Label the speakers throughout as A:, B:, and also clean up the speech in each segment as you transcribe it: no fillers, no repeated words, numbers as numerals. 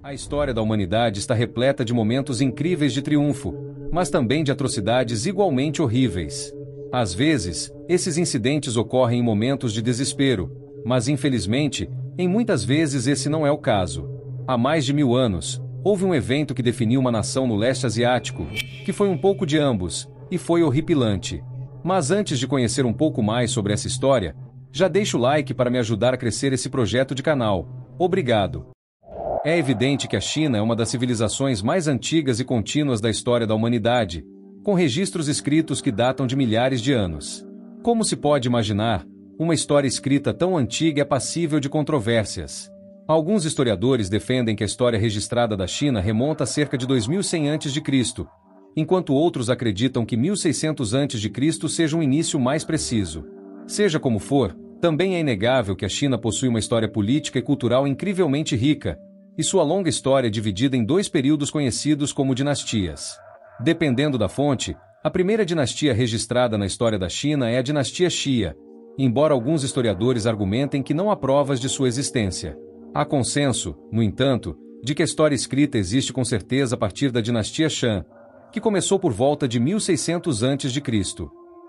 A: A história da humanidade está repleta de momentos incríveis de triunfo, mas também de atrocidades igualmente horríveis. Às vezes, esses incidentes ocorrem em momentos de desespero, mas infelizmente, em muitas vezes esse não é o caso. Há mais de 1000 anos, houve um evento que definiu uma nação no leste asiático, que foi um pouco de ambos, e foi horripilante. Mas antes de conhecer um pouco mais sobre essa história, já deixa o like para me ajudar a crescer esse projeto de canal. Obrigado! É evidente que a China é uma das civilizações mais antigas e contínuas da história da humanidade, com registros escritos que datam de milhares de anos. Como se pode imaginar, uma história escrita tão antiga é passível de controvérsias. Alguns historiadores defendem que a história registrada da China remonta a cerca de 2100 a.C., enquanto outros acreditam que 1600 a.C. seja um início mais preciso. Seja como for, também é inegável que a China possui uma história política e cultural incrivelmente rica, e sua longa história é dividida em 2 períodos conhecidos como dinastias. Dependendo da fonte, a primeira dinastia registrada na história da China é a dinastia Xia, embora alguns historiadores argumentem que não há provas de sua existência. Há consenso, no entanto, de que a história escrita existe com certeza a partir da dinastia Shang, que começou por volta de 1600 a.C.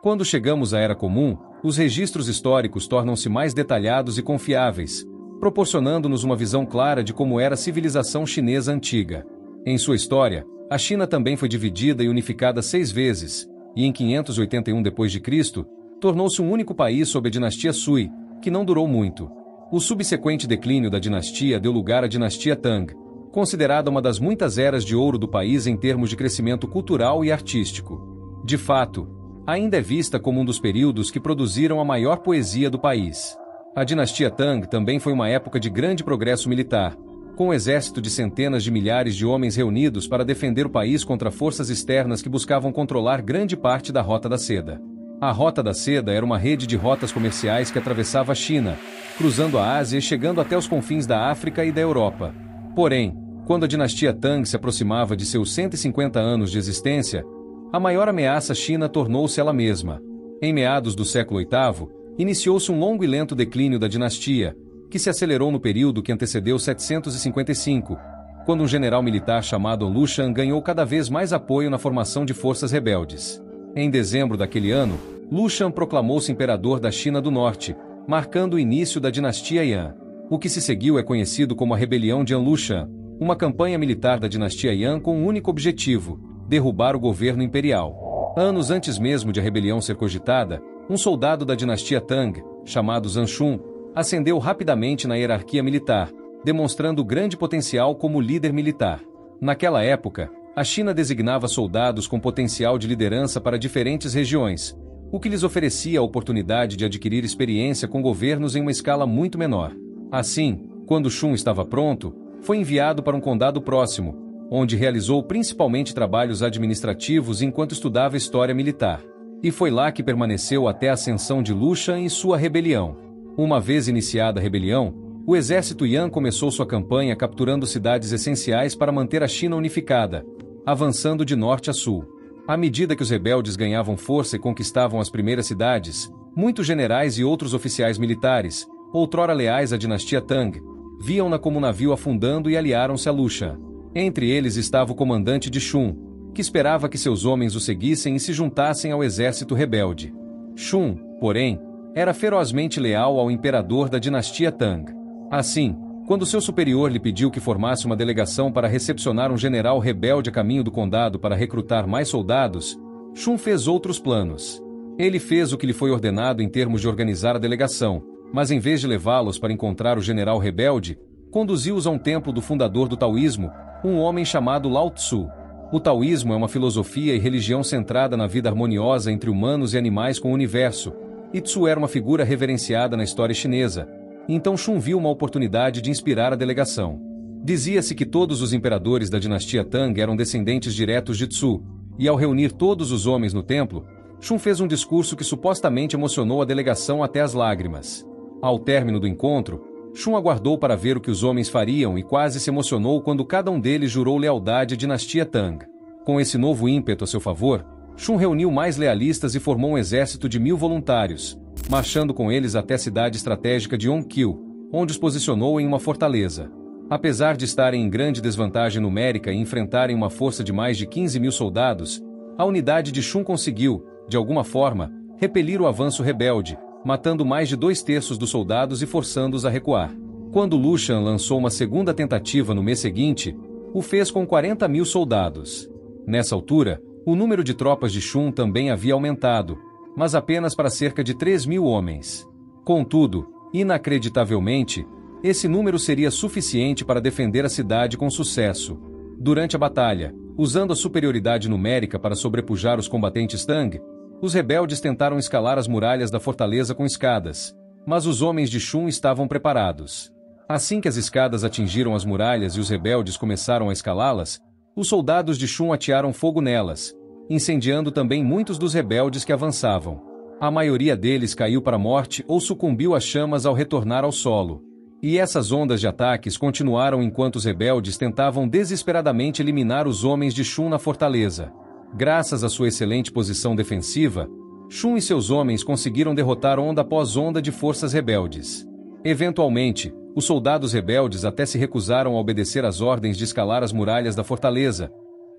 A: Quando chegamos à Era Comum, os registros históricos tornam-se mais detalhados e confiáveis, proporcionando-nos uma visão clara de como era a civilização chinesa antiga. Em sua história, a China também foi dividida e unificada 6 vezes, e em 581 d.C., tornou-se um único país sob a dinastia Sui, que não durou muito. O subsequente declínio da dinastia deu lugar à dinastia Tang, considerada uma das muitas eras de ouro do país em termos de crescimento cultural e artístico. De fato, ainda é vista como um dos períodos que produziram a maior poesia do país. A dinastia Tang também foi uma época de grande progresso militar, com um exército de centenas de milhares de homens reunidos para defender o país contra forças externas que buscavam controlar grande parte da Rota da Seda. A Rota da Seda era uma rede de rotas comerciais que atravessava a China, cruzando a Ásia e chegando até os confins da África e da Europa. Porém, quando a dinastia Tang se aproximava de seus 150 anos de existência, a maior ameaça à China tornou-se ela mesma. Em meados do século VIII, iniciou-se um longo e lento declínio da dinastia, que se acelerou no período que antecedeu 755, quando um general militar chamado Lu Shan ganhou cada vez mais apoio na formação de forças rebeldes. Em dezembro daquele ano, Lu Shan proclamou-se imperador da China do Norte, marcando o início da dinastia Yan. O que se seguiu é conhecido como a Rebelião de Lu Shan, uma campanha militar da dinastia Yan com um único objetivo: derrubar o governo imperial. Anos antes mesmo de a rebelião ser cogitada, um soldado da dinastia Tang, chamado Zhang Shun, ascendeu rapidamente na hierarquia militar, demonstrando grande potencial como líder militar. Naquela época, a China designava soldados com potencial de liderança para diferentes regiões, o que lhes oferecia a oportunidade de adquirir experiência com governos em uma escala muito menor. Assim, quando Shun estava pronto, foi enviado para um condado próximo, onde realizou principalmente trabalhos administrativos enquanto estudava história militar. E foi lá que permaneceu até a ascensão de Lu Shan e sua rebelião. Uma vez iniciada a rebelião, o exército Yan começou sua campanha capturando cidades essenciais para manter a China unificada, avançando de norte a sul. À medida que os rebeldes ganhavam força e conquistavam as primeiras cidades, muitos generais e outros oficiais militares, outrora leais à dinastia Tang, viam-na como um navio afundando e aliaram-se a Lu Shan. Entre eles estava o comandante de Shun, que esperava que seus homens o seguissem e se juntassem ao exército rebelde. Shun, porém, era ferozmente leal ao imperador da dinastia Tang. Assim, quando seu superior lhe pediu que formasse uma delegação para recepcionar um general rebelde a caminho do condado para recrutar mais soldados, Shun fez outros planos. Ele fez o que lhe foi ordenado em termos de organizar a delegação, mas em vez de levá-los para encontrar o general rebelde, conduziu-os a um templo do fundador do taoísmo, um homem chamado Lao Tzu. O taoísmo é uma filosofia e religião centrada na vida harmoniosa entre humanos e animais com o universo, e Tzu era uma figura reverenciada na história chinesa. Então Shun viu uma oportunidade de inspirar a delegação. Dizia-se que todos os imperadores da dinastia Tang eram descendentes diretos de Tzu, e ao reunir todos os homens no templo, Shun fez um discurso que supostamente emocionou a delegação até as lágrimas. Ao término do encontro, Shun aguardou para ver o que os homens fariam e quase se emocionou quando cada um deles jurou lealdade à dinastia Tang. Com esse novo ímpeto a seu favor, Shun reuniu mais lealistas e formou um exército de 1000 voluntários, marchando com eles até a cidade estratégica de Yonqiu, onde os posicionou em uma fortaleza. Apesar de estarem em grande desvantagem numérica e enfrentarem uma força de mais de 15.000 soldados, a unidade de Shun conseguiu, de alguma forma, repelir o avanço rebelde, matando mais de 2/3 dos soldados e forçando-os a recuar. Quando Lu Shan lançou uma segunda tentativa no mês seguinte, o fez com 40.000 soldados. Nessa altura, o número de tropas de Shun também havia aumentado, mas apenas para cerca de 3.000 homens. Contudo, inacreditavelmente, esse número seria suficiente para defender a cidade com sucesso. Durante a batalha, usando a superioridade numérica para sobrepujar os combatentes Tang, os rebeldes tentaram escalar as muralhas da fortaleza com escadas, mas os homens de Shun estavam preparados. Assim que as escadas atingiram as muralhas e os rebeldes começaram a escalá-las, os soldados de Shun atearam fogo nelas, incendiando também muitos dos rebeldes que avançavam. A maioria deles caiu para a morte ou sucumbiu às chamas ao retornar ao solo. E essas ondas de ataques continuaram enquanto os rebeldes tentavam desesperadamente eliminar os homens de Shun na fortaleza. Graças à sua excelente posição defensiva, Shun e seus homens conseguiram derrotar onda após onda de forças rebeldes. Eventualmente, os soldados rebeldes até se recusaram a obedecer às ordens de escalar as muralhas da fortaleza.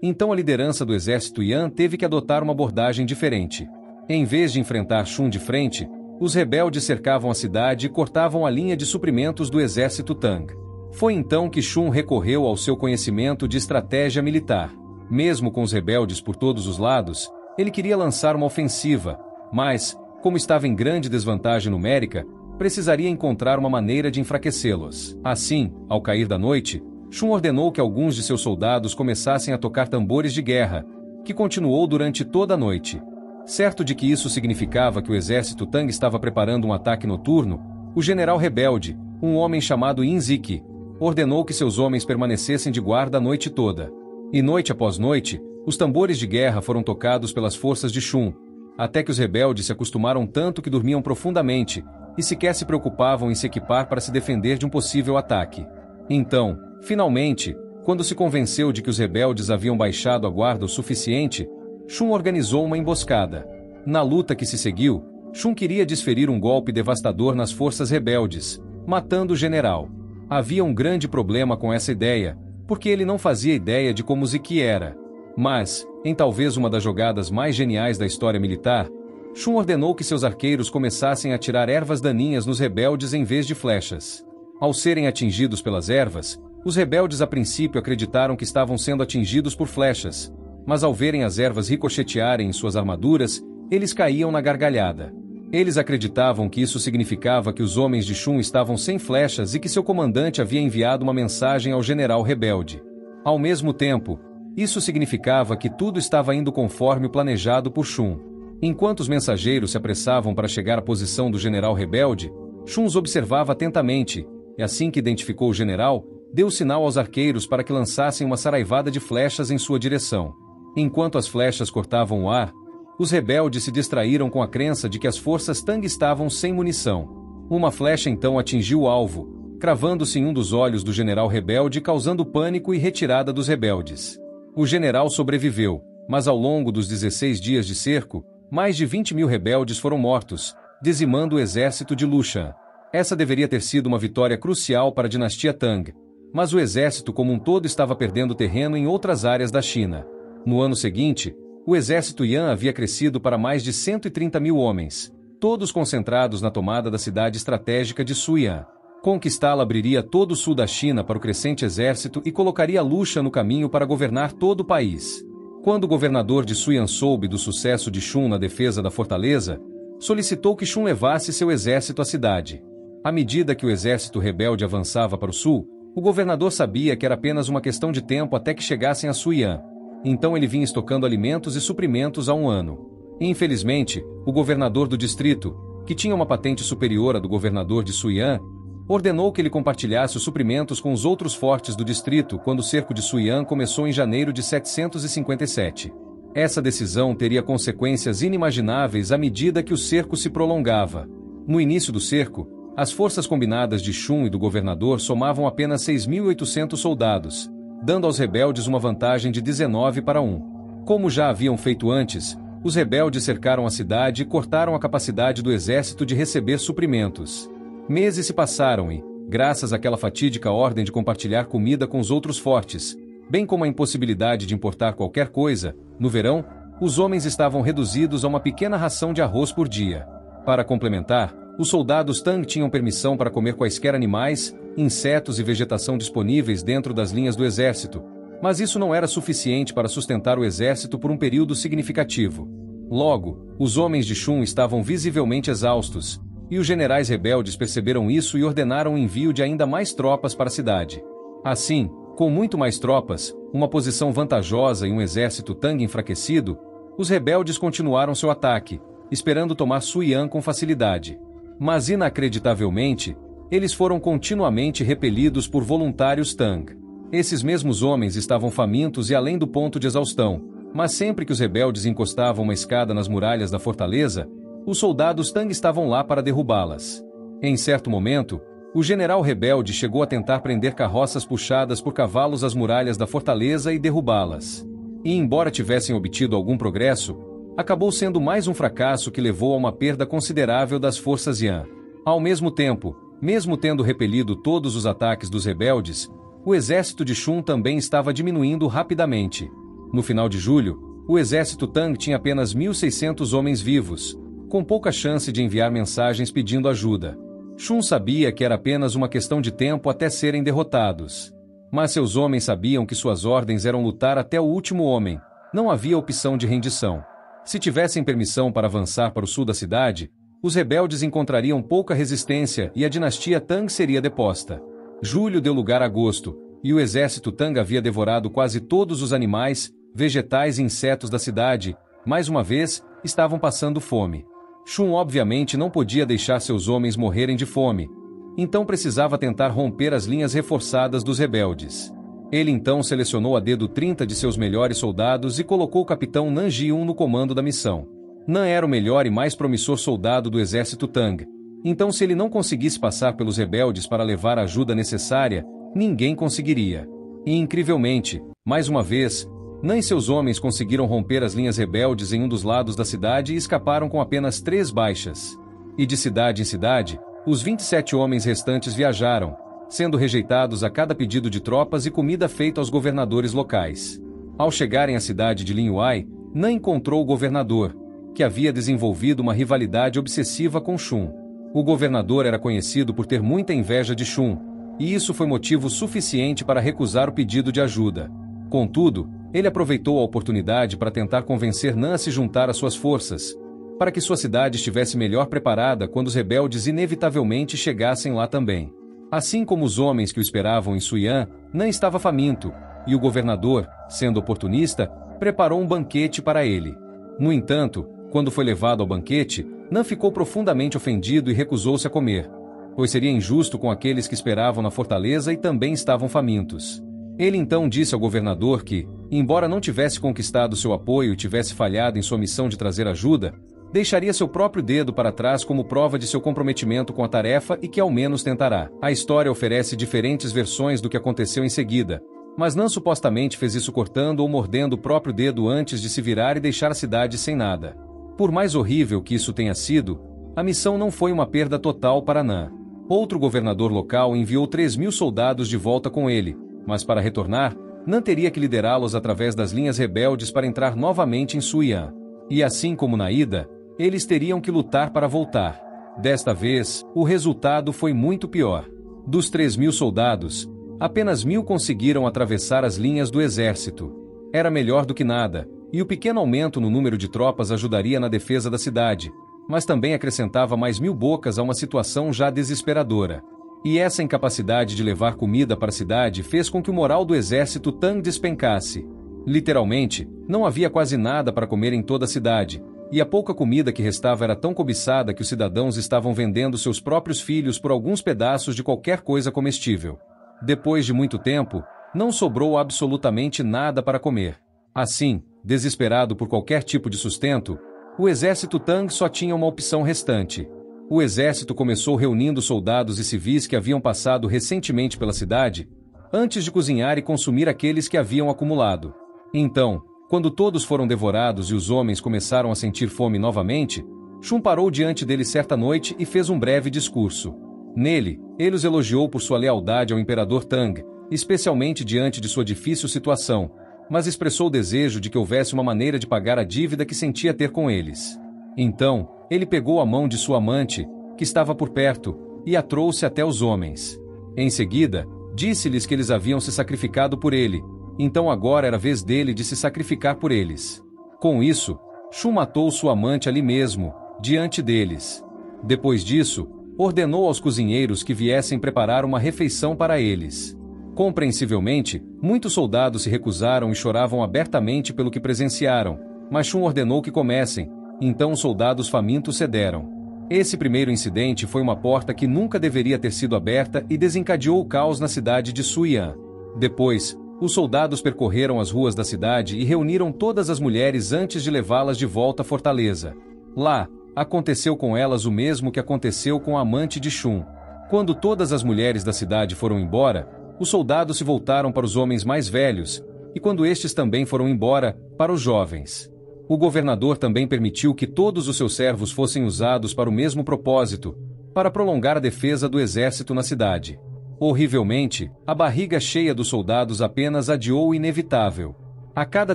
A: Então a liderança do exército Yan teve que adotar uma abordagem diferente. Em vez de enfrentar Shun de frente, os rebeldes cercavam a cidade e cortavam a linha de suprimentos do exército Tang. Foi então que Shun recorreu ao seu conhecimento de estratégia militar. Mesmo com os rebeldes por todos os lados, ele queria lançar uma ofensiva, mas, como estava em grande desvantagem numérica, precisaria encontrar uma maneira de enfraquecê-los. Assim, ao cair da noite, Shun ordenou que alguns de seus soldados começassem a tocar tambores de guerra, que continuou durante toda a noite. Certo de que isso significava que o exército Tang estava preparando um ataque noturno, o general rebelde, um homem chamado Yin Ziki, ordenou que seus homens permanecessem de guarda a noite toda. E noite após noite, os tambores de guerra foram tocados pelas forças de Shun, até que os rebeldes se acostumaram tanto que dormiam profundamente e sequer se preocupavam em se equipar para se defender de um possível ataque. Então, finalmente, quando se convenceu de que os rebeldes haviam baixado a guarda o suficiente, Shun organizou uma emboscada. Na luta que se seguiu, Shun queria desferir um golpe devastador nas forças rebeldes, matando o general. Havia um grande problema com essa ideia, porque ele não fazia ideia de como Ziki era. Mas, em talvez uma das jogadas mais geniais da história militar, Shun ordenou que seus arqueiros começassem a atirar ervas daninhas nos rebeldes em vez de flechas. Ao serem atingidos pelas ervas, os rebeldes a princípio acreditaram que estavam sendo atingidos por flechas, mas ao verem as ervas ricochetearem em suas armaduras, eles caíam na gargalhada. Eles acreditavam que isso significava que os homens de Shun estavam sem flechas e que seu comandante havia enviado uma mensagem ao general rebelde. Ao mesmo tempo, isso significava que tudo estava indo conforme o planejado por Shun. Enquanto os mensageiros se apressavam para chegar à posição do general rebelde, Shun os observava atentamente, e assim que identificou o general, deu sinal aos arqueiros para que lançassem uma saraivada de flechas em sua direção. Enquanto as flechas cortavam o ar, os rebeldes se distraíram com a crença de que as forças Tang estavam sem munição. Uma flecha então atingiu o alvo, cravando-se em um dos olhos do general rebelde, causando pânico e retirada dos rebeldes. O general sobreviveu, mas ao longo dos 16 dias de cerco, mais de 20.000 rebeldes foram mortos, dizimando o exército de Lu Shan. Essa deveria ter sido uma vitória crucial para a dinastia Tang, mas o exército como um todo estava perdendo terreno em outras áreas da China. No ano seguinte, o exército Yan havia crescido para mais de 130.000 homens, todos concentrados na tomada da cidade estratégica de Suiyang. Conquistá-la abriria todo o sul da China para o crescente exército e colocaria Lu Shan no caminho para governar todo o país. Quando o governador de Suiyang soube do sucesso de Shun na defesa da fortaleza, solicitou que Shun levasse seu exército à cidade. À medida que o exército rebelde avançava para o sul, o governador sabia que era apenas uma questão de tempo até que chegassem a Suiyang. Então ele vinha estocando alimentos e suprimentos há um ano. Infelizmente, o governador do distrito, que tinha uma patente superior à do governador de Suiyang, ordenou que ele compartilhasse os suprimentos com os outros fortes do distrito quando o cerco de Suiyang começou em janeiro de 757. Essa decisão teria consequências inimagináveis à medida que o cerco se prolongava. No início do cerco, as forças combinadas de Shun e do governador somavam apenas 6.800 soldados, dando aos rebeldes uma vantagem de 19 para 1. Como já haviam feito antes, os rebeldes cercaram a cidade e cortaram a capacidade do exército de receber suprimentos. Meses se passaram e, graças àquela fatídica ordem de compartilhar comida com os outros fortes, bem como a impossibilidade de importar qualquer coisa, no verão, os homens estavam reduzidos a uma pequena ração de arroz por dia. Para complementar, os soldados Tang tinham permissão para comer quaisquer animais, insetos e vegetação disponíveis dentro das linhas do exército, mas isso não era suficiente para sustentar o exército por um período significativo. Logo, os homens de Shun estavam visivelmente exaustos, e os generais rebeldes perceberam isso e ordenaram o envio de ainda mais tropas para a cidade. Assim, com muito mais tropas, uma posição vantajosa e um exército Tang enfraquecido, os rebeldes continuaram seu ataque, esperando tomar Suian com facilidade. Mas inacreditavelmente, eles foram continuamente repelidos por voluntários Tang. Esses mesmos homens estavam famintos e além do ponto de exaustão, mas sempre que os rebeldes encostavam uma escada nas muralhas da fortaleza, os soldados Tang estavam lá para derrubá-las. Em certo momento, o general rebelde chegou a tentar prender carroças puxadas por cavalos às muralhas da fortaleza e derrubá-las. E embora tivessem obtido algum progresso, acabou sendo mais um fracasso que levou a uma perda considerável das forças Yan. Ao mesmo tempo, mesmo tendo repelido todos os ataques dos rebeldes, o exército de Shun também estava diminuindo rapidamente. No final de julho, o exército Tang tinha apenas 1.600 homens vivos, com pouca chance de enviar mensagens pedindo ajuda. Shun sabia que era apenas uma questão de tempo até serem derrotados. Mas seus homens sabiam que suas ordens eram lutar até o último homem. Não havia opção de rendição. Se tivessem permissão para avançar para o sul da cidade, os rebeldes encontrariam pouca resistência e a dinastia Tang seria deposta. Julho deu lugar a agosto, e o exército Tang havia devorado quase todos os animais, vegetais e insetos da cidade. Mais uma vez, estavam passando fome. Shun obviamente não podia deixar seus homens morrerem de fome, então precisava tentar romper as linhas reforçadas dos rebeldes. Ele então selecionou a dedo 30 de seus melhores soldados e colocou o capitão Nan Ji-un no comando da missão. Nan era o melhor e mais promissor soldado do exército Tang, então se ele não conseguisse passar pelos rebeldes para levar a ajuda necessária, ninguém conseguiria. E incrivelmente, mais uma vez, Nan e seus homens conseguiram romper as linhas rebeldes em um dos lados da cidade e escaparam com apenas 3 baixas. E de cidade em cidade, os 27 homens restantes viajaram, sendo rejeitados a cada pedido de tropas e comida feito aos governadores locais. Ao chegarem à cidade de Linhuai, Nan encontrou o governador, que havia desenvolvido uma rivalidade obsessiva com Shun. O governador era conhecido por ter muita inveja de Shun, e isso foi motivo suficiente para recusar o pedido de ajuda. Contudo, ele aproveitou a oportunidade para tentar convencer Nan a se juntar às suas forças, para que sua cidade estivesse melhor preparada quando os rebeldes inevitavelmente chegassem lá também. Assim como os homens que o esperavam em Suian, Nan estava faminto, e o governador, sendo oportunista, preparou um banquete para ele. No entanto, quando foi levado ao banquete, Nan ficou profundamente ofendido e recusou-se a comer, pois seria injusto com aqueles que esperavam na fortaleza e também estavam famintos. Ele então disse ao governador que, embora não tivesse conquistado seu apoio e tivesse falhado em sua missão de trazer ajuda, deixaria seu próprio dedo para trás como prova de seu comprometimento com a tarefa e que ao menos tentará. A história oferece diferentes versões do que aconteceu em seguida, mas Nan supostamente fez isso cortando ou mordendo o próprio dedo antes de se virar e deixar a cidade sem nada. Por mais horrível que isso tenha sido, a missão não foi uma perda total para Nan. Outro governador local enviou 3.000 soldados de volta com ele, mas para retornar, Nan teria que liderá-los através das linhas rebeldes para entrar novamente em Suian. E assim como na ida, eles teriam que lutar para voltar. Desta vez, o resultado foi muito pior. Dos 3.000 soldados, apenas 1.000 conseguiram atravessar as linhas do exército. Era melhor do que nada, e o pequeno aumento no número de tropas ajudaria na defesa da cidade, mas também acrescentava mais 1.000 bocas a uma situação já desesperadora. E essa incapacidade de levar comida para a cidade fez com que o moral do exército Tang despencasse. Literalmente, não havia quase nada para comer em toda a cidade, e a pouca comida que restava era tão cobiçada que os cidadãos estavam vendendo seus próprios filhos por alguns pedaços de qualquer coisa comestível. Depois de muito tempo, não sobrou absolutamente nada para comer. Assim, desesperado por qualquer tipo de sustento, o exército Tang só tinha uma opção restante. O exército começou reunindo soldados e civis que haviam passado recentemente pela cidade, antes de cozinhar e consumir aqueles que haviam acumulado. Então, quando todos foram devorados e os homens começaram a sentir fome novamente, Shun parou diante deles certa noite e fez um breve discurso. Nele, ele os elogiou por sua lealdade ao imperador Tang, especialmente diante de sua difícil situação, mas expressou o desejo de que houvesse uma maneira de pagar a dívida que sentia ter com eles. Então, ele pegou a mão de sua amante, que estava por perto, e a trouxe até os homens. Em seguida, disse-lhes que eles haviam se sacrificado por ele, então agora era a vez dele de se sacrificar por eles. Com isso, Shun matou sua amante ali mesmo, diante deles. Depois disso, ordenou aos cozinheiros que viessem preparar uma refeição para eles. Compreensivelmente, muitos soldados se recusaram e choravam abertamente pelo que presenciaram, mas Shun ordenou que comessem, então os soldados famintos cederam. Esse primeiro incidente foi uma porta que nunca deveria ter sido aberta e desencadeou o caos na cidade de Suian. Depois, os soldados percorreram as ruas da cidade e reuniram todas as mulheres antes de levá-las de volta à fortaleza. Lá, aconteceu com elas o mesmo que aconteceu com a amante de Shun. Quando todas as mulheres da cidade foram embora, os soldados se voltaram para os homens mais velhos, e quando estes também foram embora, para os jovens. O governador também permitiu que todos os seus servos fossem usados para o mesmo propósito, para prolongar a defesa do exército na cidade. Horrivelmente, a barriga cheia dos soldados apenas adiou o inevitável. A cada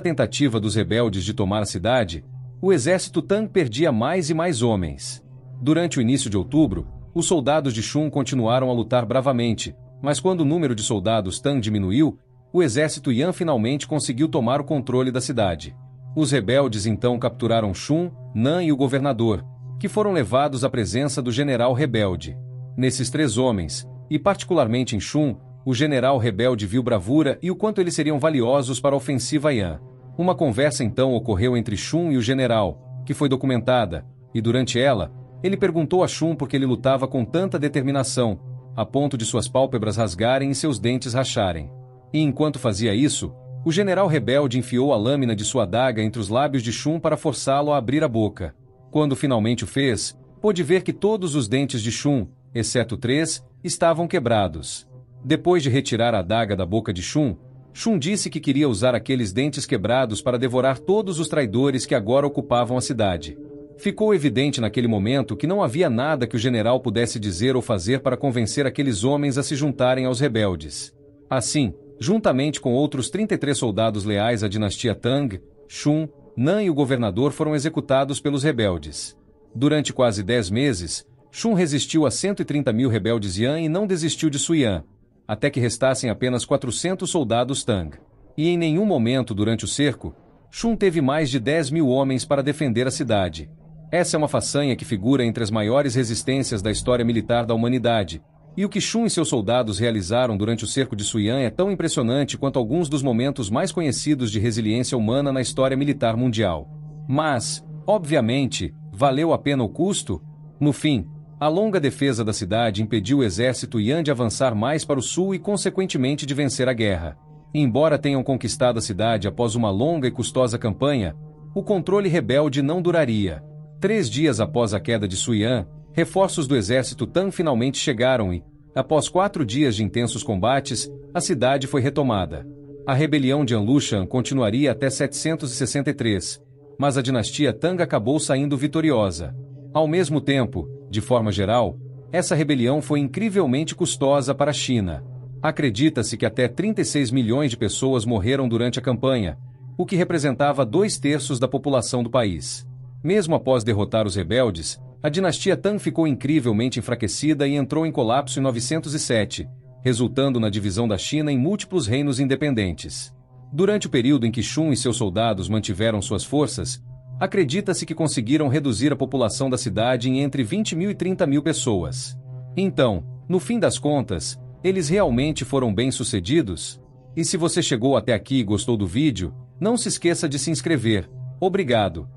A: tentativa dos rebeldes de tomar a cidade, o exército Tang perdia mais e mais homens. Durante o início de outubro, os soldados de Shun continuaram a lutar bravamente, mas quando o número de soldados Tang diminuiu, o exército Yan finalmente conseguiu tomar o controle da cidade. Os rebeldes então capturaram Shun, Nan e o governador, que foram levados à presença do general rebelde. Nesses 3 homens, e particularmente em Shun, o general rebelde viu bravura e o quanto eles seriam valiosos para a ofensiva Yan. Uma conversa então ocorreu entre Shun e o general, que foi documentada, e durante ela, ele perguntou a Shun por que ele lutava com tanta determinação, a ponto de suas pálpebras rasgarem e seus dentes racharem. E enquanto fazia isso, o general rebelde enfiou a lâmina de sua adaga entre os lábios de Shun para forçá-lo a abrir a boca. Quando finalmente o fez, pôde ver que todos os dentes de Shun, exceto 3, estavam quebrados. Depois de retirar a adaga da boca de Shun, Shun disse que queria usar aqueles dentes quebrados para devorar todos os traidores que agora ocupavam a cidade. Ficou evidente naquele momento que não havia nada que o general pudesse dizer ou fazer para convencer aqueles homens a se juntarem aos rebeldes. Assim, juntamente com outros 33 soldados leais à dinastia Tang, Shun, Nan e o governador foram executados pelos rebeldes. Durante quase 10 meses, Shun resistiu a 130 mil rebeldes Yan e não desistiu de Suian, até que restassem apenas 400 soldados Tang. E em nenhum momento durante o cerco, Shun teve mais de 10 mil homens para defender a cidade. Essa é uma façanha que figura entre as maiores resistências da história militar da humanidade, e o que Shun e seus soldados realizaram durante o cerco de Suian é tão impressionante quanto alguns dos momentos mais conhecidos de resiliência humana na história militar mundial. Mas, obviamente, valeu a pena o custo? No fim, a longa defesa da cidade impediu o exército Yan de avançar mais para o sul e, consequentemente, de vencer a guerra. Embora tenham conquistado a cidade após uma longa e custosa campanha, o controle rebelde não duraria. 3 dias após a queda de Suian, reforços do exército Tang finalmente chegaram e, após 4 dias de intensos combates, a cidade foi retomada. A rebelião de Anlushan continuaria até 763, mas a dinastia Tang acabou saindo vitoriosa. Ao mesmo tempo, de forma geral, essa rebelião foi incrivelmente custosa para a China. Acredita-se que até 36 milhões de pessoas morreram durante a campanha, o que representava 2/3 da população do país. Mesmo após derrotar os rebeldes, a dinastia Tang ficou incrivelmente enfraquecida e entrou em colapso em 907, resultando na divisão da China em múltiplos reinos independentes. Durante o período em que Shun e seus soldados mantiveram suas forças, acredita-se que conseguiram reduzir a população da cidade em entre 20 mil e 30 mil pessoas. Então, no fim das contas, eles realmente foram bem-sucedidos? E se você chegou até aqui e gostou do vídeo, não se esqueça de se inscrever. Obrigado.